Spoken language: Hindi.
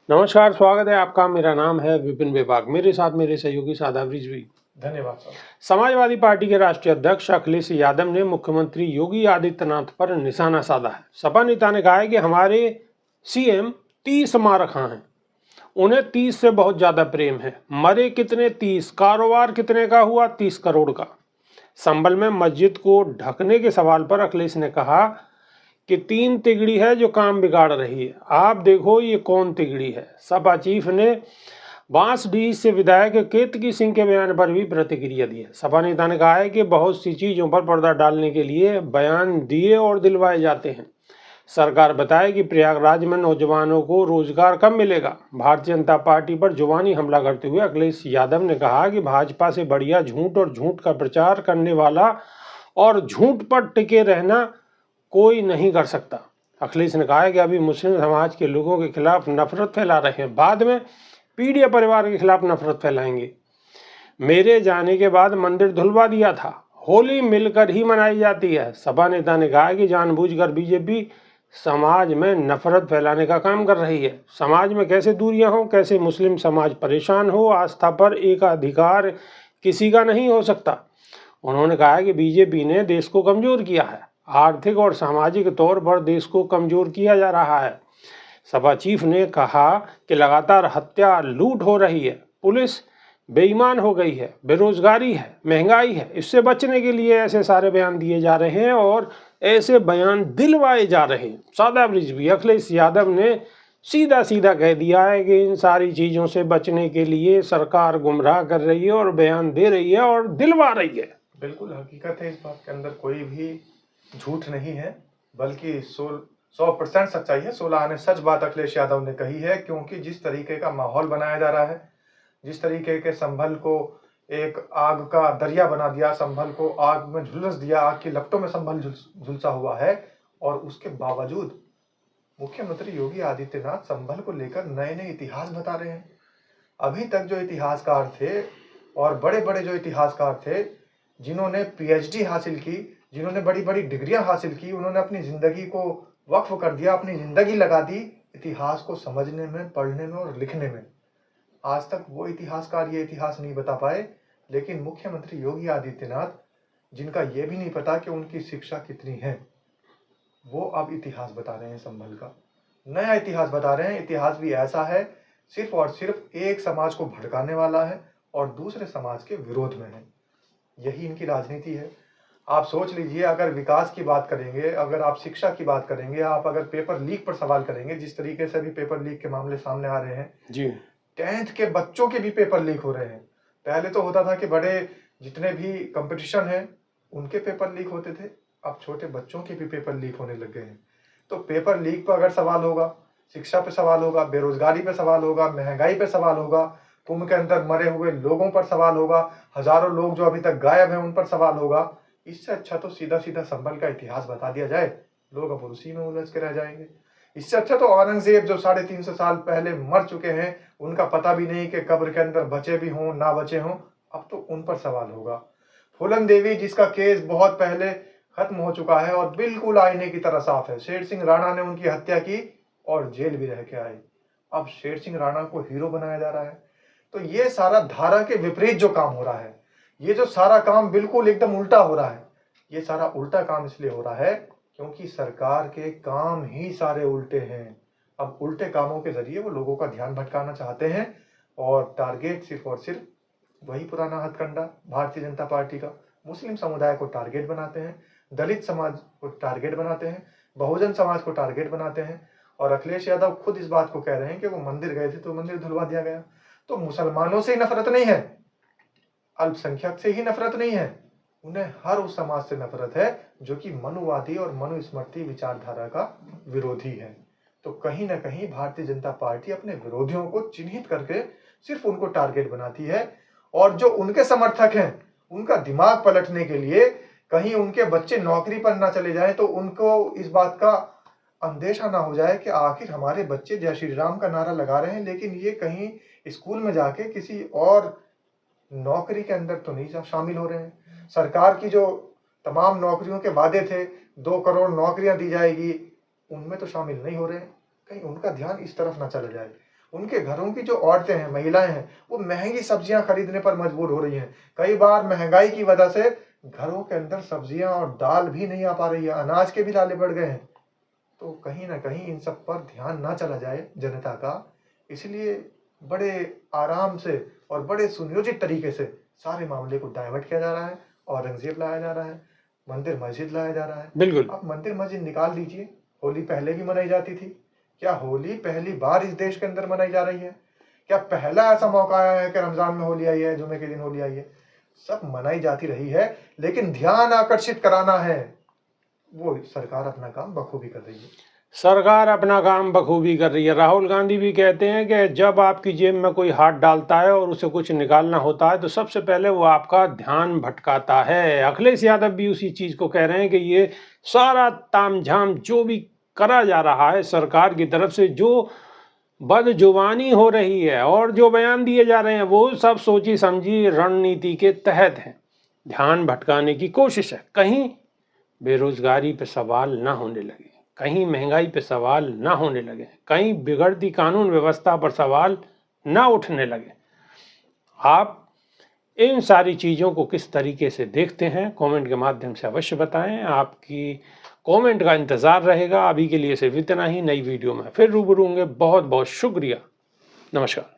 नमस्कार, स्वागत है आपका। मेरा नाम है विपिन विभाग। मेरे साथ मेरे सहयोगी सादाब रिजवी। धन्यवाद सर। समाजवादी पार्टी के राष्ट्रीय अध्यक्ष अखिलेश यादव ने मुख्यमंत्री योगी आदित्यनाथ पर निशाना साधा है। सपा नेता ने कहा है कि हमारे सीएम 30 मार खां हैं, उन्हें 30 से बहुत ज्यादा प्रेम है। मरे कितने 30, कारोबार कितने का हुआ 30 करोड़ का। संभल में मस्जिद को ढकने के सवाल पर अखिलेश ने कहा कि 3 तिगड़ी है जो काम बिगाड़ रही है। आप देखो ये कौन तिगड़ी है। सपा चीफ ने बांसडीह से विधायक केतकी सिंह के बयान पर भी प्रतिक्रिया दी है। सपा नेता ने कहा है कि बहुत सी चीजों पर पर्दा डालने के लिए बयान दिए और दिलवाए जाते हैं। सरकार बताए कि प्रयागराज में नौजवानों को रोजगार कब मिलेगा। भारतीय जनता पार्टी पर जुबानी हमला करते हुए अखिलेश यादव ने कहा कि भाजपा से बढ़िया झूठ और झूठ का प्रचार करने वाला और झूठ पर टिके रहना कोई नहीं कर सकता। अखिलेश ने कहा है कि अभी मुस्लिम समाज के लोगों के खिलाफ नफरत फैला रहे हैं, बाद में पीड़िया परिवार के खिलाफ नफरत फैलाएंगे। मेरे जाने के बाद मंदिर धुलवा दिया था। होली मिलकर ही मनाई जाती है। सपा नेता ने कहा कि जानबूझकर बीजेपी समाज में नफरत फैलाने का काम कर रही है। समाज में कैसे दूरियां हो, कैसे मुस्लिम समाज परेशान हो, आस्था पर एकाधिकार किसी का नहीं हो सकता। उन्होंने कहा कि बीजेपी ने देश को कमजोर किया है। आर्थिक और सामाजिक तौर पर देश को कमजोर किया जा रहा है। सपा चीफ ने कहा कि लगातार हत्या लूट हो रही है, पुलिस बेईमान हो गई है, बेरोजगारी है, महंगाई है। इससे बचने के लिए ऐसे सारे बयान दिए जा रहे हैं और ऐसे बयान दिलवाए जा रहे हैं। सादाब रिजवी अखिलेश यादव ने सीधा सीधा कह दिया है कि इन सारी चीज़ों से बचने के लिए सरकार गुमराह कर रही है और बयान दे रही है और दिलवा रही है। बिल्कुल हकीकत है, इस बात के अंदर कोई भी झूठ नहीं है, बल्कि 100% सच्चाई है। 16 आने सच बात अखिलेश यादव ने कही है, क्योंकि जिस तरीके का माहौल बनाया जा रहा है, जिस तरीके के संभल को एक आग का दरिया बना दिया, संभल को आग में झुलस दिया, आग की लपटों में संभल झुलसा हुआ है, और उसके बावजूद मुख्यमंत्री योगी आदित्यनाथ संभल को लेकर नए नए इतिहास बता रहे हैं। अभी तक जो इतिहासकार थे और बड़े बड़े जो इतिहासकार थे, जिन्होंने पीएचडी हासिल की, जिन्होंने बड़ी बड़ी डिग्रियां हासिल की, उन्होंने अपनी जिंदगी को वक्फ कर दिया, अपनी जिंदगी लगा दी इतिहास को समझने में, पढ़ने में और लिखने में। आज तक वो इतिहासकार ये इतिहास नहीं बता पाए, लेकिन मुख्यमंत्री योगी आदित्यनाथ, जिनका ये भी नहीं पता कि उनकी शिक्षा कितनी है, वो अब इतिहास बता रहे हैं। संभल का नया इतिहास बता रहे हैं। इतिहास भी ऐसा है, सिर्फ और सिर्फ एक समाज को भड़काने वाला है और दूसरे समाज के विरोध में है। यही इनकी राजनीति है। आप सोच लीजिए, अगर विकास की बात करेंगे, अगर आप शिक्षा की बात करेंगे, आप अगर पेपर लीक पर सवाल करेंगे, जिस तरीके से भी पेपर लीक के मामले सामने आ रहे हैं जी, 10th के बच्चों के भी पेपर लीक हो रहे हैं। पहले तो होता था कि बड़े जितने भी कंपटीशन है उनके पेपर लीक होते थे, अब छोटे बच्चों के भी पेपर लीक होने लग गए हैं। तो पेपर लीक पर अगर सवाल होगा, शिक्षा पे सवाल होगा, बेरोजगारी पे सवाल होगा, महंगाई पे सवाल होगा, कुंभ के अंदर मरे हुए लोगों पर सवाल होगा, हजारों लोग जो अभी तक गायब हैं उन पर सवाल होगा। इससे अच्छा तो सीधा सीधा संभल का इतिहास बता दिया जाए, लोग अब उसी में उलझ के रह जाएंगे। इससे अच्छा तो औरंगजेब जो 350 साल पहले मर चुके हैं, उनका पता भी नहीं कि कब्र के अंदर बचे भी हों ना बचे हों, अब तो उन पर सवाल होगा। फूलन देवी, जिसका केस बहुत पहले खत्म हो चुका है और बिल्कुल आईने की तरह साफ है, शेर सिंह राणा ने उनकी हत्या की और जेल भी रह के आए, अब शेर सिंह राणा को हीरो बनाया जा रहा है। तो ये सारा धारा के विपरीत जो काम हो रहा है, ये जो सारा काम बिल्कुल एकदम उल्टा हो रहा है, ये सारा उल्टा काम इसलिए हो रहा है क्योंकि सरकार के काम ही सारे उल्टे हैं। अब उल्टे कामों के जरिए वो लोगों का ध्यान भटकाना चाहते हैं और टारगेट सिर्फ और सिर्फ वही पुराना हथकंडा भारतीय जनता पार्टी का, मुस्लिम समुदाय को टारगेट बनाते हैं, दलित समाज को टारगेट बनाते हैं, बहुजन समाज को टारगेट बनाते हैं। और अखिलेश यादव खुद इस बात को कह रहे हैं कि वो मंदिर गए थे तो मंदिर धुलवा दिया गया। तो मुसलमानों से ही नफरत नहीं है, अल्पसंख्यक से ही नफरत नहीं है, उन्हें हर उस समाज से नफरत है जो कि मनुवादी और मनुस्मृति विचारधारा का विरोधी है। तो कहीं ना कहीं भारतीय जनता पार्टी अपने विरोधियों को चिन्हित करके सिर्फ उनको टारगेट बनाती है, और जो उनके समर्थक हैं उनका दिमाग पलटने के लिए कहीं उनके बच्चे नौकरी पर ना चले जाएं, तो उनको इस बात का अंदेशा ना हो जाए कि आखिर हमारे बच्चे जय श्री राम का नारा लगा रहे हैं, लेकिन ये कहीं स्कूल में जाके किसी और नौकरी के अंदर तो नहीं शामिल हो रहे हैं। सरकार की जो तमाम नौकरियों के वादे थे, 2 करोड़ नौकरियां दी जाएगी, उनमें तो शामिल नहीं हो रहे हैं। कहीं उनका ध्यान इस तरफ ना चला जाए, उनके घरों की जो औरतें हैं, महिलाएं हैं, वो महंगी सब्जियां खरीदने पर मजबूर हो रही हैं। कई बार महंगाई की वजह से घरों के अंदर सब्जियां और दाल भी नहीं आ पा रही है, अनाज के भी लाले बढ़ गए हैं। तो कहीं ना कहीं इन सब पर ध्यान ना चला जाए जनता का, इसलिए बड़े आराम से और बड़े सुनियोजित तरीके से सारे मामले को डाइवर्ट किया जा रहा है। औरंगजेब लाया जा रहा है, मंदिर मस्जिद लाया जा रहा है। बिल्कुल। आप मंदिर मस्जिद निकाल दीजिए, होली पहले भी मनाई जाती थी। क्या होली पहली बार इस देश के अंदर मनाई जा रही है? क्या पहला ऐसा मौका आया है कि रमजान में होली आई है, जुमे के दिन होली आई है? सब मनाई जाती रही है, लेकिन ध्यान आकर्षित कराना है, वो सरकार अपना काम बखूबी कर रही है। सरकार अपना काम बखूबी कर रही है। राहुल गांधी भी कहते हैं कि जब आपकी जेब में कोई हाथ डालता है और उसे कुछ निकालना होता है तो सबसे पहले वो आपका ध्यान भटकाता है। अखिलेश यादव भी उसी चीज़ को कह रहे हैं कि ये सारा तामझाम जो भी करा जा रहा है सरकार की तरफ से, जो बदजुबानी हो रही है और जो बयान दिए जा रहे हैं, वो सब सोची समझी रणनीति के तहत है, ध्यान भटकाने की कोशिश है। कहीं बेरोजगारी पे सवाल ना होने लगे, कहीं महंगाई पे सवाल ना होने लगे, कहीं बिगड़ती कानून व्यवस्था पर सवाल ना उठने लगे। आप इन सारी चीज़ों को किस तरीके से देखते हैं, कमेंट के माध्यम से अवश्य बताएं। आपकी कमेंट का इंतज़ार रहेगा। अभी के लिए सिर्फ इतना ही। नई वीडियो में फिर रूबरू होंगे। बहुत बहुत शुक्रिया। नमस्कार।